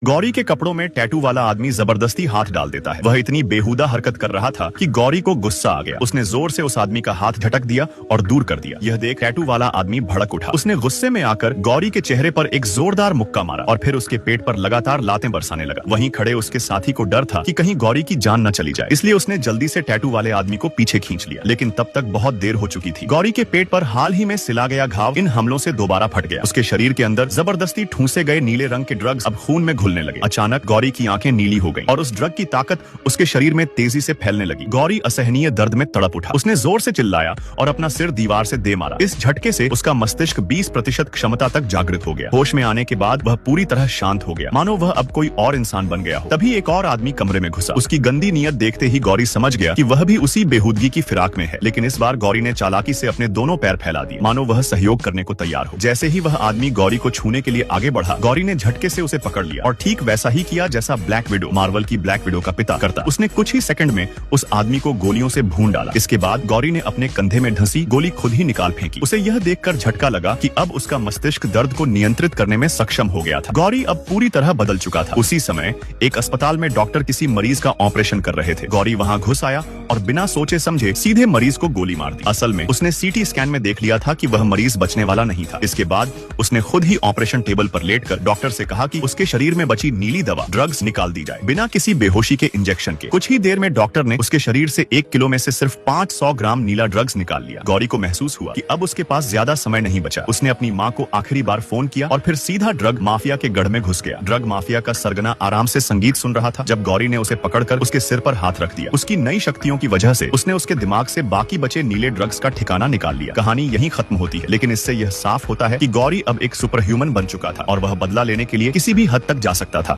गौरी के कपड़ों में टैटू वाला आदमी जबरदस्ती हाथ डाल देता है। वह इतनी बेहुदा हरकत कर रहा था कि गौरी को गुस्सा आ गया। उसने जोर से उस आदमी का हाथ झटक दिया और दूर कर दिया। यह देख टैटू वाला आदमी भड़क उठा। उसने गुस्से में आकर गौरी के चेहरे पर एक जोरदार मुक्का मारा और फिर उसके पेट पर लगातार लातें बरसाने लगा। वहीं खड़े उसके साथी को डर था कि कहीं गौरी की जान न चली जाए, इसलिए उसने जल्दी से टैटू वाले आदमी को पीछे खींच लिया। लेकिन तब तक बहुत देर हो चुकी थी। गौरी के पेट पर हाल ही में सिला गया घाव इन हमलों से दोबारा फट गया। उसके शरीर के अंदर जबरदस्ती ठूसे गए नीले रंग के ड्रग्स अब खून में घुलने लगे। अचानक गौरी की आंखें नीली हो गईं और उस ड्रग की ताकत उसके शरीर में तेजी से फैलने लगी। गौरी असहनीय दर्द में तड़प उठा। उसने जोर से चिल्लाया और अपना सिर दीवार से दे मारा। इस झटके से उसका मस्तिष्क 20% क्षमता तक जागृत हो गया। होश में आने के बाद वह पूरी तरह शांत हो गया, मानो वह अब कोई और इंसान बन गया हो। तभी एक और आदमी कमरे में घुसा। उसकी गंदी नीयत देखते ही गौरी समझ गया कि वह भी उसी बेहूदगी की फिराक में है। लेकिन इस बार गौरी ने चालाकी से अपने दोनों पैर फैला दिए, मानो वह सहयोग करने को तैयार हो। जैसे ही वह आदमी गौरी को छूने के लिए आगे बढ़ा, गौरी ने झटके से उसे पकड़ लिया और ठीक वैसा ही किया जैसा ब्लैक विडो, मार्वल की ब्लैक विडो का पिता करता। उसने कुछ ही सेकंड में उस आदमी को गोलियों से भून डाला। इसके बाद गौरी ने अपने कंधे में धंसी गोली खुद ही निकाल फेंकी। उसे यह देखकर झटका लगा कि अब उसका मस्तिष्क दर्द को नियंत्रित करने में सक्षम हो गया था। गौरी अब पूरी तरह बदल चुका था। उसी समय एक अस्पताल में डॉक्टर किसी मरीज का ऑपरेशन कर रहे थे। गौरी वहां घुस आया और बिना सोचे समझे सीधे मरीज को गोली मार दी। असल में उसने सीटी स्कैन में देख लिया था कि वह मरीज बचने वाला नहीं था। इसके बाद उसने खुद ही ऑपरेशन टेबल पर लेटकर डॉक्टर से कहा कि उसके शरीर में बची नीली दवा ड्रग्स निकाल दी जाए, बिना किसी बेहोशी के इंजेक्शन के। कुछ ही देर में डॉक्टर ने उसके शरीर से 1 किलो में से सिर्फ 500 ग्राम नीला ड्रग्स निकाल लिया। गौरी को महसूस हुआ कि अब उसके पास ज्यादा समय नहीं बचा। उसने अपनी माँ को आखिरी बार फोन किया और फिर सीधा ड्रग माफिया के गढ़ में घुस गया। ड्रग माफिया का सरगना आराम से संगीत सुन रहा था जब गौरी ने उसे पकड़कर उसके सिर पर हाथ रख दिया। उसकी नई शक्तियों की वजह से उसने उसके दिमाग से बाकी बचे नीले ड्रग्स का ठिकाना निकाल लिया। कहानी यहीं खत्म होती है, लेकिन इससे यह साफ होता है कि गौरी अब एक सुपर ह्यूमन बन चुका था और वह बदला लेने के लिए किसी भी हद तक जा सकता था।